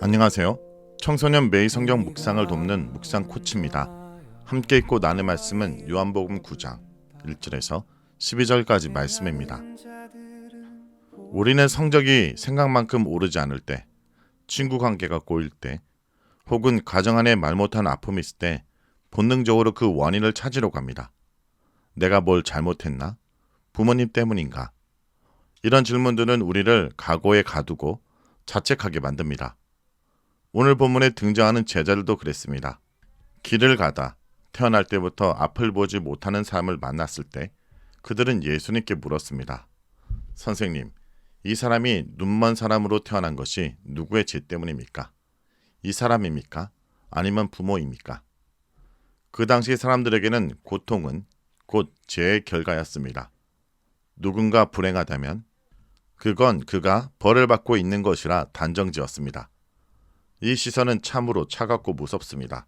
안녕하세요. 청소년 매일 성경 묵상을 돕는 묵상 코치입니다. 함께 읽고 나눌 말씀은 요한복음 9장 1절에서 12절까지 말씀입니다. 우리는 성적이 생각만큼 오르지 않을 때, 친구 관계가 꼬일 때, 혹은 가정 안에 말 못한 아픔이 있을 때 본능적으로 그 원인을 찾으러 갑니다. 내가 뭘 잘못했나? 부모님 때문인가? 이런 질문들은 우리를 과거에 가두고 자책하게 만듭니다. 오늘 본문에 등장하는 제자들도 그랬습니다. 길을 가다 태어날 때부터 앞을 보지 못하는 사람을 만났을 때 그들은 예수님께 물었습니다. 선생님, 이 사람이 눈먼 사람으로 태어난 것이 누구의 죄 때문입니까? 이 사람입니까? 아니면 부모입니까? 그 당시 사람들에게는 고통은 곧 죄의 결과였습니다. 누군가 불행하다면 그건 그가 벌을 받고 있는 것이라 단정지었습니다. 이 시선은 참으로 차갑고 무섭습니다.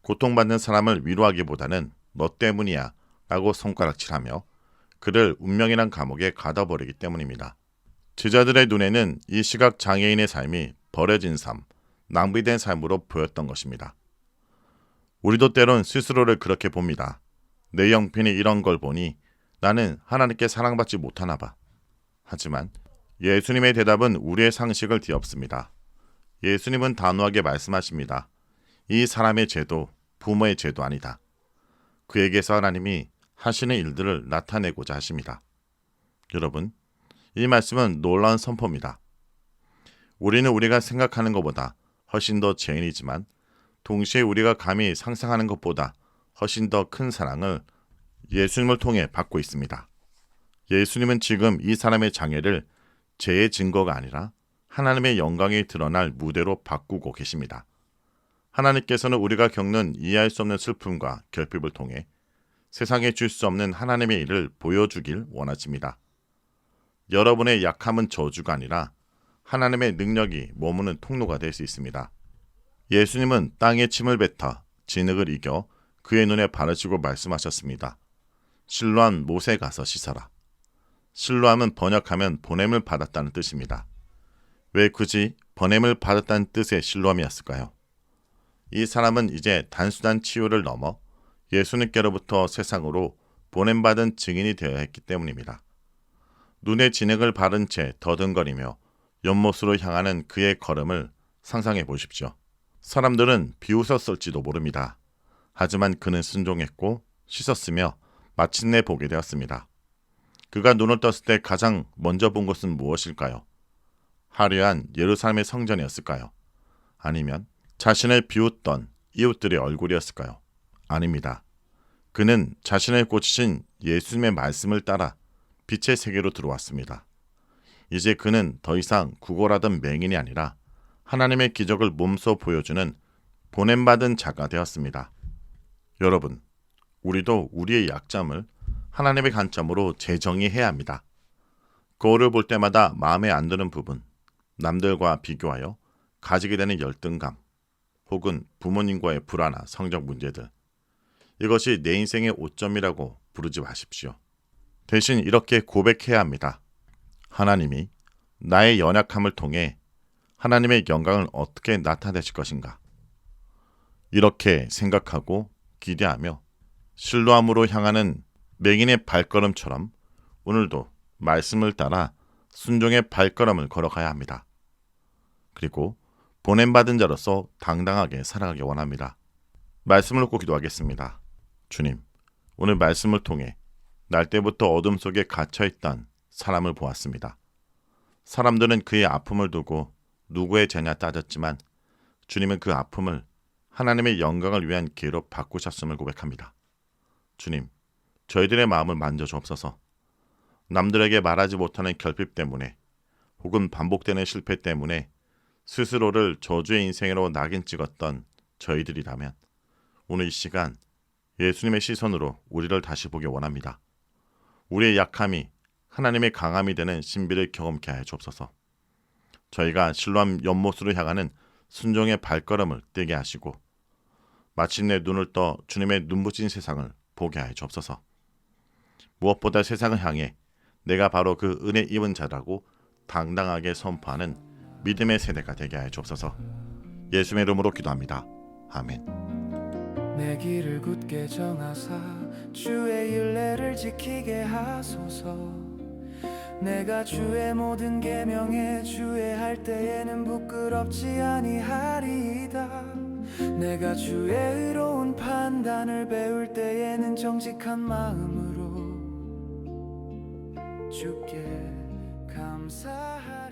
고통받는 사람을 위로하기보다는 너 때문이야 라고 손가락질하며 그를 운명이란 감옥에 가둬버리기 때문입니다. 제자들의 눈에는 이 시각 장애인의 삶이 버려진 삶, 낭비된 삶으로 보였던 것입니다. 우리도 때론 스스로를 그렇게 봅니다. 내 형편이 이런 걸 보니 나는 하나님께 사랑받지 못하나 봐. 하지만 예수님의 대답은 우리의 상식을 뒤엎습니다. 예수님은 단호하게 말씀하십니다. 이 사람의 죄도 부모의 죄도 아니다. 그에게서 하나님이 하시는 일들을 나타내고자 하십니다. 여러분, 이 말씀은 놀라운 선포입니다. 우리는 우리가 생각하는 것보다 훨씬 더 죄인이지만 동시에 우리가 감히 상상하는 것보다 훨씬 더 큰 사랑을 예수님을 통해 받고 있습니다. 예수님은 지금 이 사람의 장애를 죄의 증거가 아니라 하나님의 영광이 드러날 무대로 바꾸고 계십니다. 하나님께서는 우리가 겪는 이해할 수 없는 슬픔과 결핍을 통해 세상에 줄 수 없는 하나님의 일을 보여주길 원하십니다. 여러분의 약함은 저주가 아니라 하나님의 능력이 머무는 통로가 될 수 있습니다. 예수님은 땅에 침을 뱉어 진흙을 이겨 그의 눈에 바르시고 말씀하셨습니다. 실로암 못에 가서 씻어라. 실로암은 번역하면 보냄을 받았다는 뜻입니다. 왜 굳이 보냄을 받았다는 뜻의 실로암이었을까요? 이 사람은 이제 단순한 치유를 넘어 예수님께로부터 세상으로 보냄받은 증인이 되어야 했기 때문입니다. 눈에 진흙을 바른 채 더듬거리며 연못으로 향하는 그의 걸음을 상상해 보십시오. 사람들은 비웃었을지도 모릅니다. 하지만 그는 순종했고 씻었으며 마침내 보게 되었습니다. 그가 눈을 떴을 때 가장 먼저 본 것은 무엇일까요? 화려한 예루살렘의 성전이었을까요? 아니면 자신을 비웃던 이웃들의 얼굴이었을까요? 아닙니다. 그는 자신을 고치신 예수님의 말씀을 따라 빛의 세계로 들어왔습니다. 이제 그는 더 이상 구걸하던 맹인이 아니라 하나님의 기적을 몸소 보여주는 보냄받은 자가 되었습니다. 여러분, 우리도 우리의 약점을 하나님의 관점으로 재정의해야 합니다. 거울을 볼 때마다 마음에 안 드는 부분, 남들과 비교하여 가지게 되는 열등감, 혹은 부모님과의 불화나 성적 문제들, 이것이 내 인생의 오점이라고 부르지 마십시오. 대신 이렇게 고백해야 합니다. 하나님이 나의 연약함을 통해 하나님의 영광을 어떻게 나타내실 것인가? 이렇게 생각하고 기대하며 실로암으로 향하는 맹인의 발걸음처럼 오늘도 말씀을 따라 순종의 발걸음을 걸어가야 합니다. 그리고 보냄받은 자로서 당당하게 살아가기 원합니다. 말씀을 놓고 기도하겠습니다. 주님, 오늘 말씀을 통해 날 때부터 어둠 속에 갇혀있던 사람을 보았습니다. 사람들은 그의 아픔을 두고 누구의 죄냐 따졌지만 주님은 그 아픔을 하나님의 영광을 위한 기회로 바꾸셨음을 고백합니다. 주님, 저희들의 마음을 만져주옵소서. 남들에게 말하지 못하는 결핍 때문에 혹은 반복되는 실패 때문에 스스로를 저주의 인생으로 낙인 찍었던 저희들이라면 오늘 이 시간 예수님의 시선으로 우리를 다시 보기 원합니다. 우리의 약함이 하나님의 강함이 되는 신비를 경험케 하여 주옵소서. 저희가 실로암 연못으로 향하는 순종의 발걸음을 떼게 하시고 마침내 눈을 떠 주님의 눈부신 세상을 보게 하여 주옵소서. 무엇보다 세상을 향해 내가 바로 그 은혜 입은 자라고 당당하게 선포하는 믿음의 세대가 되게 하여 주옵소서. 예수의 이름으로 기도합니다. 아멘. 내 길을 굳게 정하사 주의 율례를 지키게 하소서. 내가 주의 모든 계명에 주의할 때에는 부끄럽지 아니하리이다. 내가 주의 의로운 판단을 배울 때에는 정직한 마음으로 주께 감사하리.